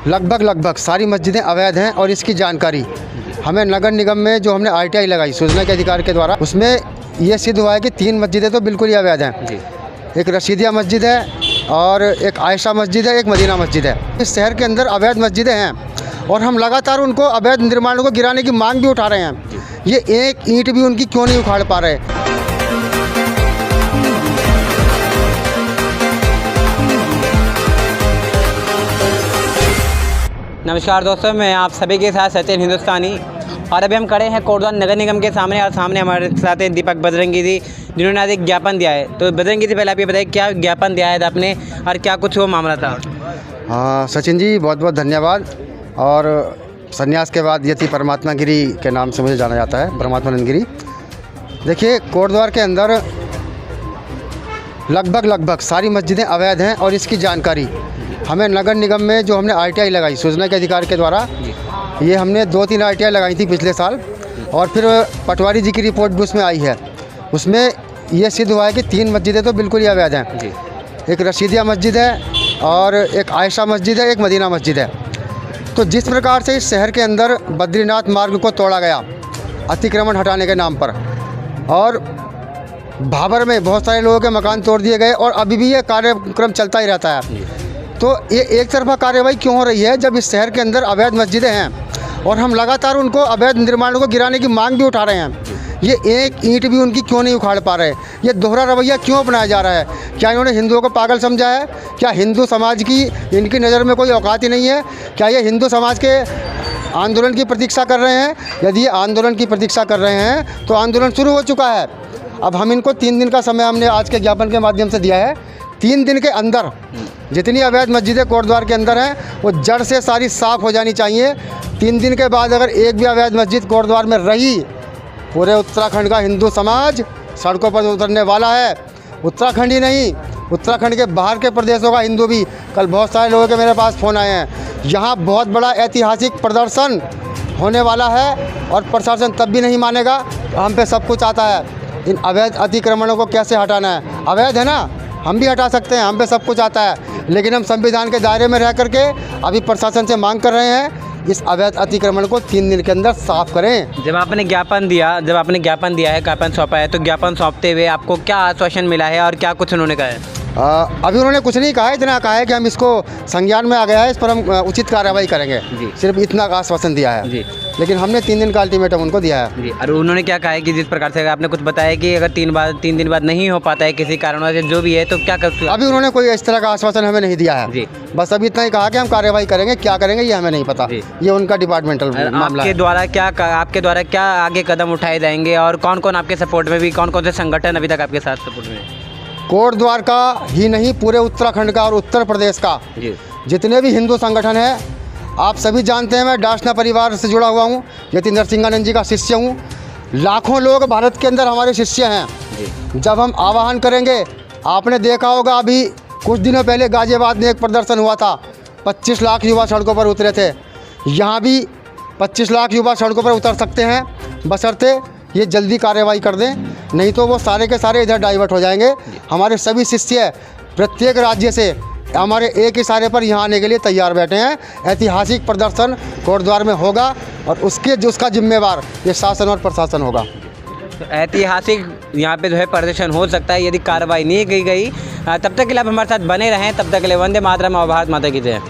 लगभग सारी मस्जिदें अवैध हैं और इसकी जानकारी हमें नगर निगम में जो हमने आरटीआई लगाई सूचना के अधिकार के द्वारा, उसमें ये सिद्ध हुआ है कि 3 मस्जिदें तो बिल्कुल ही अवैध हैं जी। एक रशीदिया मस्जिद है और एक आयशा मस्जिद है, एक मदीना मस्जिद है। इस शहर के अंदर अवैध मस्जिदें हैं और हम लगातार उनको अवैध निर्माणों को गिराने की मांग भी उठा रहे हैं। ये एक ईंट भी उनकी क्यों नहीं उखाड़ पा रहे। नमस्कार दोस्तों, मैं आप सभी के साथ सचिन हिंदुस्तानी और अभी हम खड़े हैं कोटद्वार नगर निगम के सामने और सामने हमारे साथ हैं दीपक बजरंगी जी, जिन्होंने आज एक ज्ञापन दिया है। तो बजरंगी जी, पहले आप ये बताइए क्या ज्ञापन दिया है आपने और क्या कुछ वो मामला था। हाँ सचिन जी, बहुत बहुत धन्यवाद। और संन्यास के बाद यति परमात्मा गिरी के नाम से मुझे जाना जाता है, परमात्मानंद गिरी। देखिए, कोटद्वार के अंदर लगभग सारी मस्जिदें अवैध हैं और इसकी जानकारी हमें नगर निगम में जो हमने आरटीआई लगाई सूचना के अधिकार के द्वारा, ये हमने 2-3 आरटीआई लगाई थी पिछले साल और फिर पटवारी जी की रिपोर्ट भी उसमें आई है। उसमें ये सिद्ध हुआ है कि 3 मस्जिदें तो बिल्कुल ही अवैध हैं जी। एक रशीदिया मस्जिद है और एक आयशा मस्जिद है, एक मदीना मस्जिद है। तो जिस प्रकार से इस शहर के अंदर बद्रीनाथ मार्ग को तोड़ा गया अतिक्रमण हटाने के नाम पर, और भाबर में बहुत सारे लोगों के मकान तोड़ दिए गए और अभी भी ये कार्यक्रम चलता ही रहता है। तो ये एक तरफा कार्रवाई क्यों हो रही है जब इस शहर के अंदर अवैध मस्जिदें हैं और हम लगातार उनको अवैध निर्माणों को गिराने की मांग भी उठा रहे हैं। ये एक ईंट भी उनकी क्यों नहीं उखाड़ पा रहे। ये दोहरा रवैया क्यों अपनाया जा रहा है। क्या इन्होंने हिंदुओं को पागल समझा है? क्या हिंदू समाज की इनकी नज़र में कोई औकात ही नहीं है? क्या ये हिंदू समाज के आंदोलन की प्रतीक्षा कर रहे हैं? यदि ये आंदोलन की प्रतीक्षा कर रहे हैं तो आंदोलन शुरू हो चुका है। अब हम इनको 3 दिन का समय हमने आज के ज्ञापन के माध्यम से दिया है। 3 दिन के अंदर जितनी अवैध मस्जिदें कोटद्वार के अंदर हैं वो जड़ से सारी साफ़ हो जानी चाहिए। 3 दिन के बाद अगर एक भी अवैध मस्जिद कोटद्वार में रही, पूरे उत्तराखंड का हिंदू समाज सड़कों पर उतरने वाला है। उत्तराखंड ही नहीं, उत्तराखंड के बाहर के प्रदेशों का हिंदू भी। कल बहुत सारे लोगों के मेरे पास फ़ोन आए हैं। यहाँ बहुत बड़ा ऐतिहासिक प्रदर्शन होने वाला है और प्रशासन तब भी नहीं मानेगा। हम पे सब कुछ आता है। इन अवैध अतिक्रमणों को कैसे हटाना है? अवैध है ना, हम भी हटा सकते हैं, हम पे सब कुछ आता है। लेकिन हम संविधान के दायरे में रह करके अभी प्रशासन से मांग कर रहे हैं इस अवैध अतिक्रमण को 3 दिन के अंदर साफ करें। जब आपने ज्ञापन दिया है, ज्ञापन सौंपा है, तो ज्ञापन सौंपते हुए आपको क्या आश्वासन मिला है और क्या कुछ उन्होंने कहा है? अभी उन्होंने कुछ नहीं कहा है, इतना कहा है कि हम इसको संज्ञान में आ गया है, इस पर हम उचित कार्रवाई करेंगे जी। सिर्फ इतना आश्वासन दिया है जी। लेकिन हमने 3 दिन का अल्टीमेटम उनको दिया है जी। और उन्होंने क्या कहा है कि जिस प्रकार से आपने कुछ बताया कि अगर 3 दिन बाद नहीं हो पाता है किसी कारणों से जो भी है, तो क्या कर? अभी उन्होंने कोई इस तरह का आश्वासन हमें नहीं दिया है जी। बस अभी इतना ही कहा कि हम कार्रवाई करेंगे। क्या करेंगे ये हमें नहीं पता, ये उनका डिपार्टमेंटल मामला है। आपके द्वारा क्या आगे कदम उठाए जाएंगे और कौन कौन आपके सपोर्ट में भी, कौन कौन से संगठन अभी तक आपके साथ सपोर्ट में? कोटद्वार का ही नहीं, पूरे उत्तराखंड का और उत्तर प्रदेश का जितने भी हिंदू संगठन हैं, आप सभी जानते हैं मैं डासना परिवार से जुड़ा हुआ हूँ, यति नरसिंहानंद जी का शिष्य हूँ। लाखों लोग भारत के अंदर हमारे शिष्य हैं। जब हम आह्वान करेंगे, आपने देखा होगा अभी कुछ दिनों पहले गाजियाबाद में एक प्रदर्शन हुआ था, 25 लाख युवा सड़कों पर उतरे थे। यहाँ भी 25 लाख युवा सड़कों पर उतर सकते हैं, बशर्ते ये जल्दी कार्रवाई कर दें, नहीं तो वो सारे के सारे इधर डाइवर्ट हो जाएंगे। हमारे सभी शिष्य प्रत्येक राज्य से हमारे एक इशारे पर यहाँ आने के लिए तैयार बैठे हैं। ऐतिहासिक प्रदर्शन कोटद्वार में होगा और उसका जिम्मेवार ये शासन और प्रशासन होगा। तो ऐतिहासिक यहाँ पे जो है प्रदर्शन हो सकता है यदि कार्रवाई नहीं की गई। तब तक के लिए आप हमारे साथ बने रहें। तब तक के लिए वंदे मातरम और भारत माता की जय।